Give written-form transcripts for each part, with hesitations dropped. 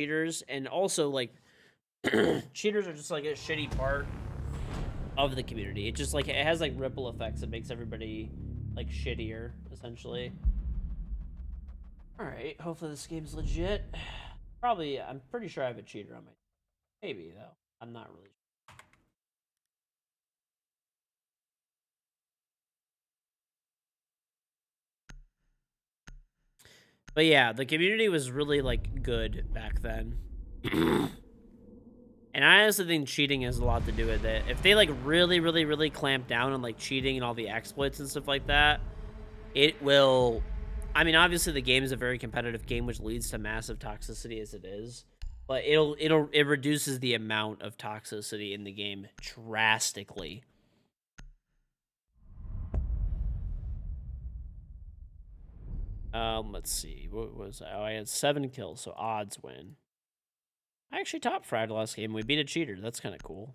cheaters, and also like cheaters are just like a shitty part of the community. It just like it has like ripple effects. It makes everybody like shittier essentially. All right, hopefully this game's legit. Probably, I'm pretty sure I have a cheater on my. Maybe though, I'm not really. But yeah, the community was really like good back then. And I honestly think cheating has a lot to do with it. If they like really clamp down on like cheating and all the exploits and stuff like that, it will. I mean, obviously the game is a very competitive game, which leads to massive toxicity as it is. But it reduces the amount of toxicity in the game drastically. Let's see. What was I? Oh, I had 7 kills, so odds win. I actually top fried last game. We beat a cheater. That's kind of cool.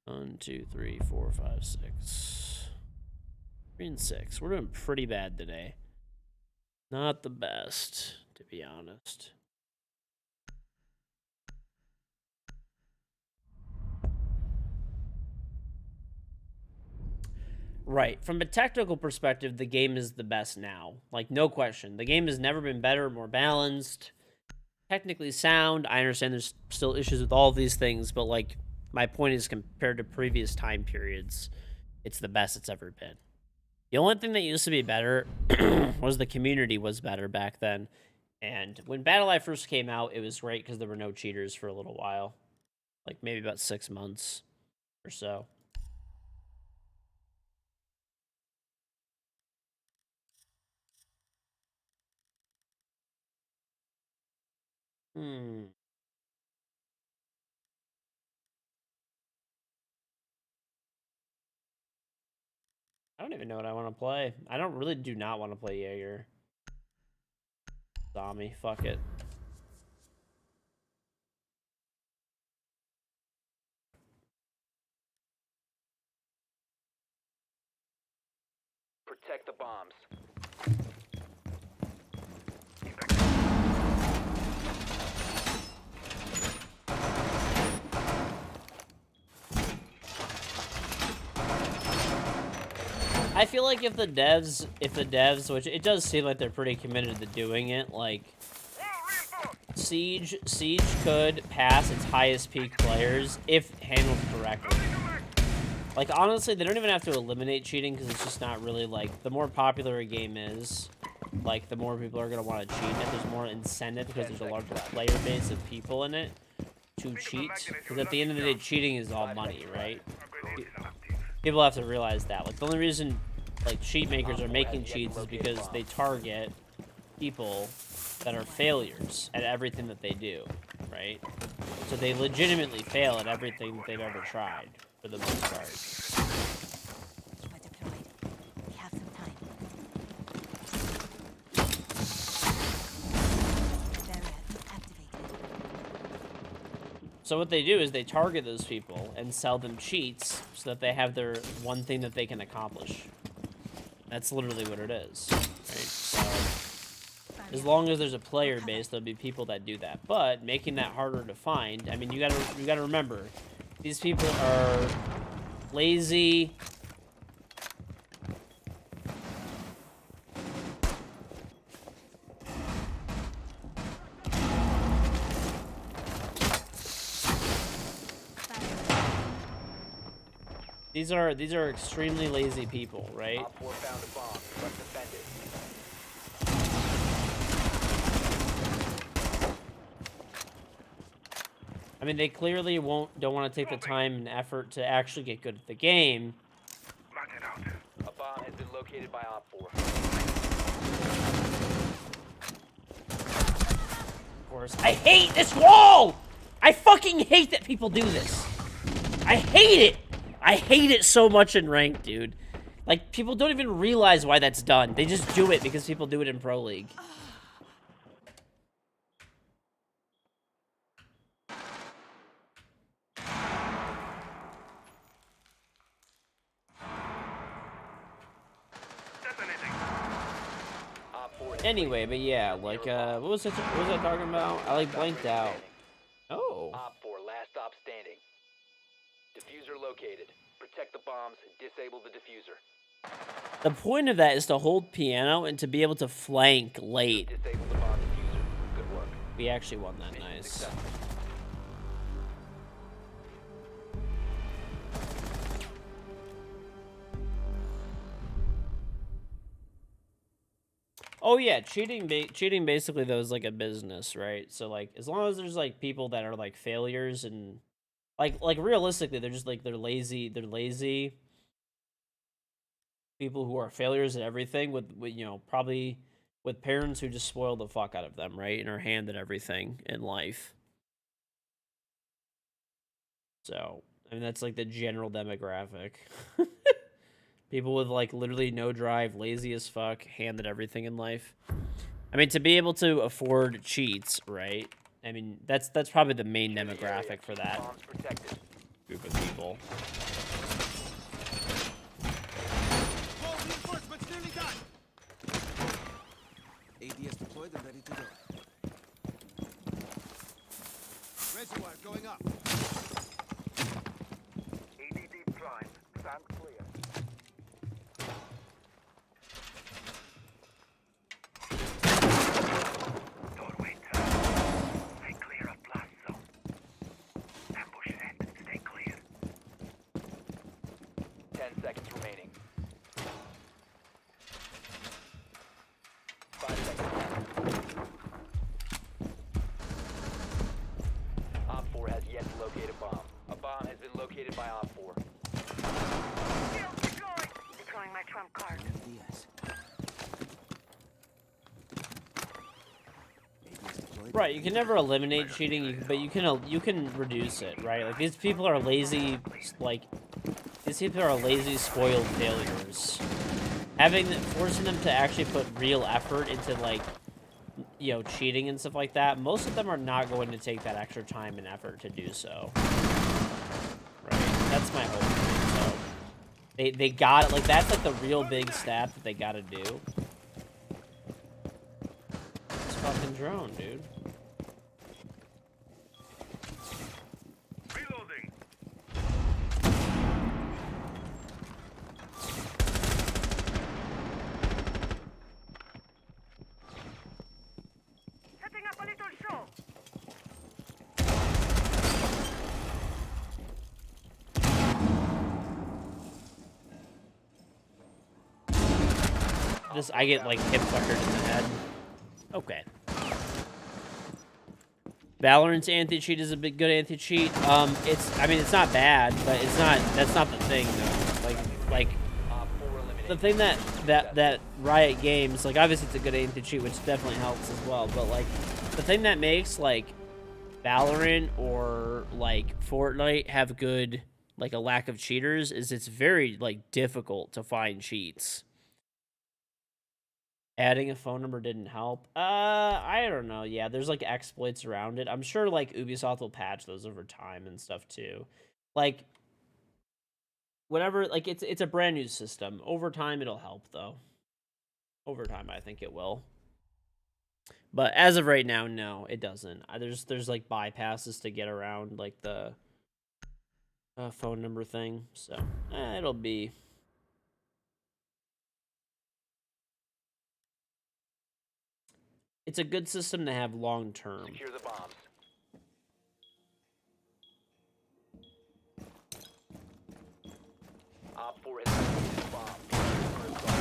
1, 2, 3, 4, 5, 6. 3 and 6. We're doing pretty bad today. Not the best, to be honest. Right. From a technical perspective, the game is the best now. Like, no question. The game has never been better, more balanced, technically sound. I understand there's still issues with all of these things, but, like, my point is compared to previous time periods, it's the best it's ever been. The only thing that used to be better was the community was better back then. And when BattleEye first came out, it was great because there were no cheaters for a little while. Like, maybe about 6 months or so. Hmm. I don't even know what I want to play. I don't really do not want to play Jaeger. Zombie, fuck it. Protect the bombs. I feel like if the devs, which it does seem like they're pretty committed to doing it, like Siege could pass its highest peak players if handled correctly. Like, honestly, they don't even have to eliminate cheating because it's just not really, like, the more popular a game is, like, the more people are going to want to cheat it. There's more incentive because there's a larger player base of people in it to cheat. Because at the end of the day, cheating is all money, right? People have to realize that. Like, the only reason, like, cheat makers are making cheats is because they target people that are failures at everything that they do, right? So they legitimately fail at everything that they've ever tried, for the most part. We're deployed. We have some time. Barrier activated. So what they do is they target those people and sell them cheats so that they have their one thing that they can accomplish. That's literally what it is, right? So as long as there's a player base, there'll be people that do that. But making that harder to find, I mean, you gotta remember, these people are lazy. These are extremely lazy people, right? Op 4 found a bomb. Must defend it. I mean, they clearly don't want to take the time and effort to actually get good at the game. A bomb has been located by Op 4. Of course, I hate this wall! I fucking hate that people do this. I hate it. I hate it so much in ranked, dude. Like, people don't even realize why that's done. They just do it because people do it in Pro League. Op Anyway, but yeah, like, what was I talking about? I, like, blanked out. Oh. Op 4, last stop standing. Diffuser located. Protect the bombs and disable the diffuser. The point of that is to hold piano and to be able to flank late. Disable the bomb diffuser. Good work. We actually won that. Mission Nice. successful. Oh yeah, cheating basically though is like a business, right? So like as long as there's like people that are like failures and like realistically they're just like they're lazy people who are failures at everything with you know probably with parents who just spoil the fuck out of them, right? And are handed everything in life. So, I mean that's like the general demographic. People with like literally no drive, lazy as fuck, handed everything in life. I mean, to be able to afford cheats, right? I mean, that's probably the main demographic for that Bombs protected. group of people. All reinforcements nearly done. ADS deployed and ready to go. Reservoir going up. EDD prime. Stand clear. Doorway turn. Stay clear of blast zone. Ambush set. Stay clear. 10 seconds remaining. 5 seconds left. Op 4 has yet to locate a bomb. A bomb has been located by Op 4. Deploying my trump card. ADS. ADS deployed. Right, you can never eliminate cheating, but you can reduce it, right? Like these people are lazy, like these people are lazy, spoiled failures. Forcing them to actually put real effort into like, you know, cheating and stuff like that. Most of them are not going to take that extra time and effort to do so. Right, that's my hope. So they got it. Like that's like the real big step that they got to do. This fucking drone, dude. Reloading. Setting up a little show. I get like hip fuckered in the head. Okay. Valorant's anti-cheat is a big good anti-cheat. I mean it's not bad, but that's not the thing though. Like Op 4 eliminated. the thing that Riot Games, like obviously it's a good anti-cheat, which definitely helps as well, but like the thing that makes like Valorant or like Fortnite have good like a lack of cheaters is it's very like difficult to find cheats. Adding a phone number didn't help. I don't know. Yeah, there's like exploits around it. I'm sure like Ubisoft will patch those over time and stuff too. Like whatever, like it's a brand new system. Over time it'll help though. Over time I think it will. But as of right now, no, it doesn't. There's like bypasses to get around like the phone number thing. So, it'll be it's a good system to have long term. Secure the bombs. Op 4 has located a bomb. Prepare for assault.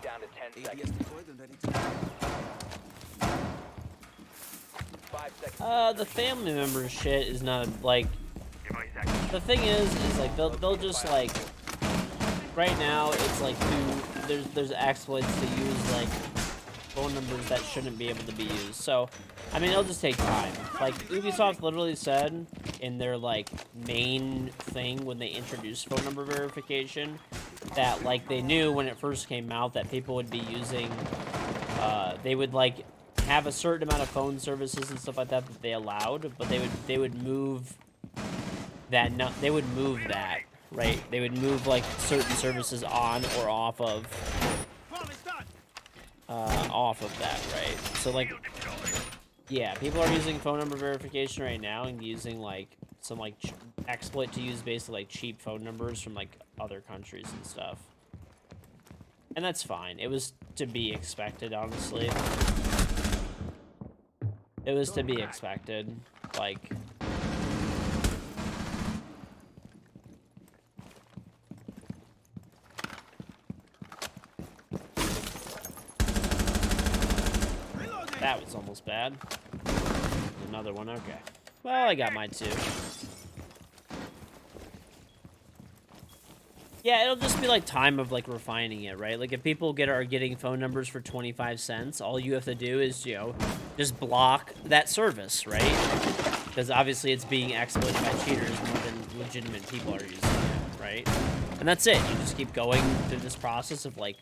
Down to 10 ADS seconds. deployed and ready to go. 5 seconds. The family member shit is not like. The thing is like they'll just like. Right now, it's like there's exploits to use like phone numbers that shouldn't be able to be used. So, I mean, it'll just take time. Like, Ubisoft literally said in their, like, main thing when they introduced phone number verification that, like, they knew when it first came out that people would be using, they would, like, have a certain amount of phone services and stuff like that that they allowed, but they would move that, they would move that, right? They would move, like, certain services on or off of that, right? So, like, yeah, people are using phone number verification right now and using, like, some, like, exploit to use basically, like, cheap phone numbers from, like, other countries and stuff. And that's fine. It was to be expected, honestly. It was to be expected. Like... That was almost bad. Another one, okay. Well, I got mine too. Yeah, it'll just be like time of like refining it, right? Like if people are getting phone numbers for 25 cents, all you have to do is, you know, just block that service, right? Because obviously it's being exploited by cheaters more than legitimate people are using it, right? And that's it. You just keep going through this process of like,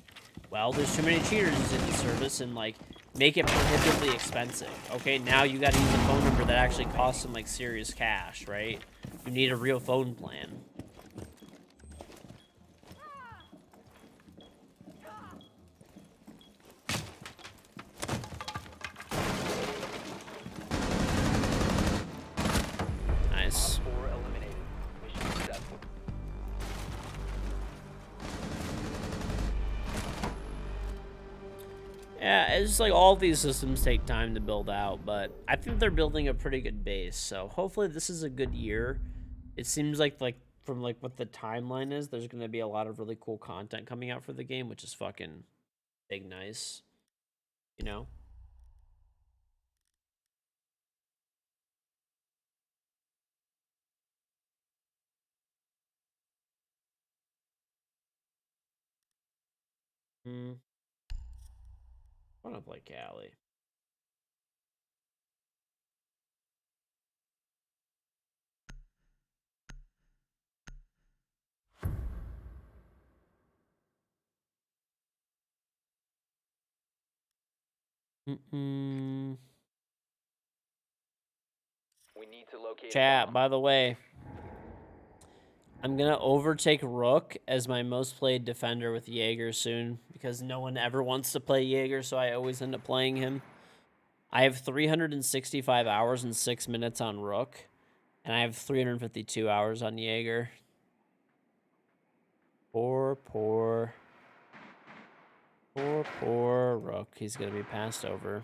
well, there's too many cheaters using the service and like make it prohibitively expensive. Okay, now you got to use a phone number that actually costs some like serious cash, right? You need a real phone plan. Nice. Op 4 eliminated. Mission successful. Yeah, it's just like all these systems take time to build out, but I think they're building a pretty good base. So hopefully this is a good year. It seems like from like what the timeline is, there's going to be a lot of really cool content coming out for the game, which is fucking big nice. You know? I want to play Cali. We need to locate a Chat, bomb. by the way, I'm going to overtake Rook as my most played defender with Jaeger soon because no one ever wants to play Jaeger, so I always end up playing him. I have 365 hours and 6 minutes on Rook, and I have 352 hours on Jaeger. Poor Rook. He's going to be passed over.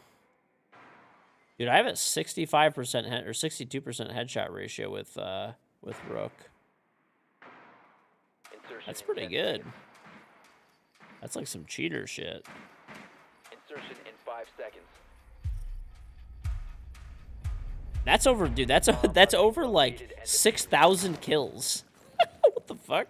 Dude, I have a 65% or 62% headshot ratio with Rook. Insertion That's in pretty 10 good. seconds. That's like some cheater shit. Insertion in 5 seconds. That's over, dude. That's over like 6,000 kills. What the fuck?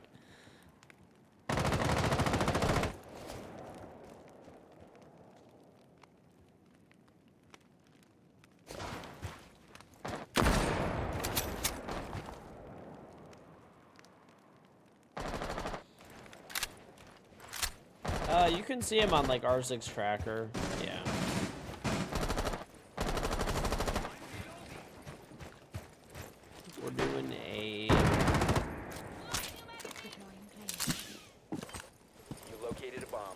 You can see him on like R6 tracker. Yeah. We're doing a. Deploying plane. You located a bomb.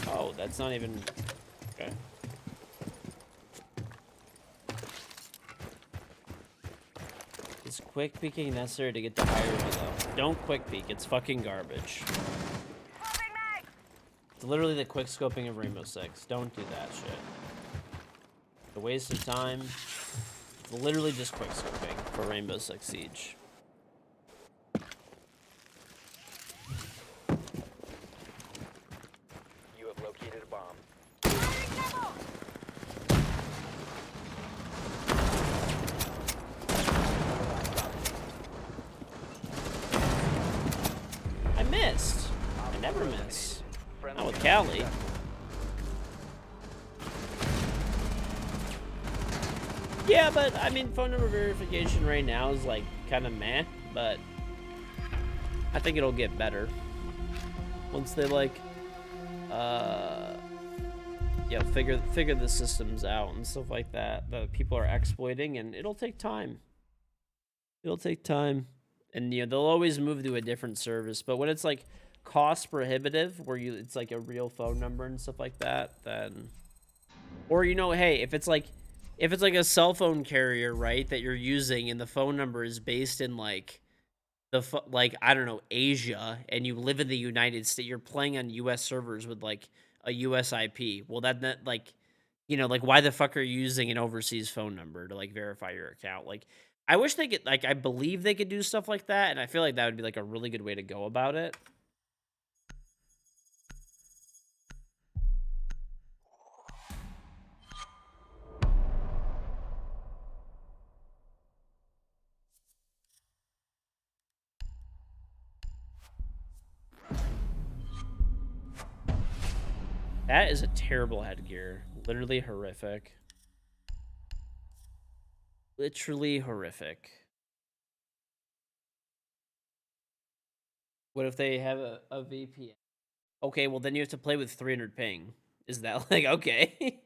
Oh, that's not even. Okay. Is quick peeking necessary to get the higher elo? Don't quick peek. It's fucking garbage. It's literally the quick scoping of Rainbow Six. Don't do that shit. It's a waste of time. It's literally just quick scoping for Rainbow Six Siege. You have located a bomb. I missed. I never miss. Friendly Not with gun Callie. successful. Yeah, but I mean, phone number verification right now is like kind of meh, but I think it'll get better once they like, figure the systems out and stuff like that that people are exploiting, and it'll take time. It'll take time, and they'll always move to a different service. But when it's like cost prohibitive, where it's like a real phone number and stuff like that, then, or hey, if it's like a cell phone carrier, right, that you're using, and the phone number is based in like like I don't know, Asia, and you live in the United States, you're playing on U.S. servers with like a U.S. IP. Well, that like, like why the fuck are you using an overseas phone number to like verify your account? Like, I wish they could, like, I believe they could do stuff like that, and I feel like that would be like a really good way to go about it. That is a terrible headgear. Literally horrific. Literally horrific. What if they have a VPN? Okay, well then you have to play with 300 ping. Is that like okay?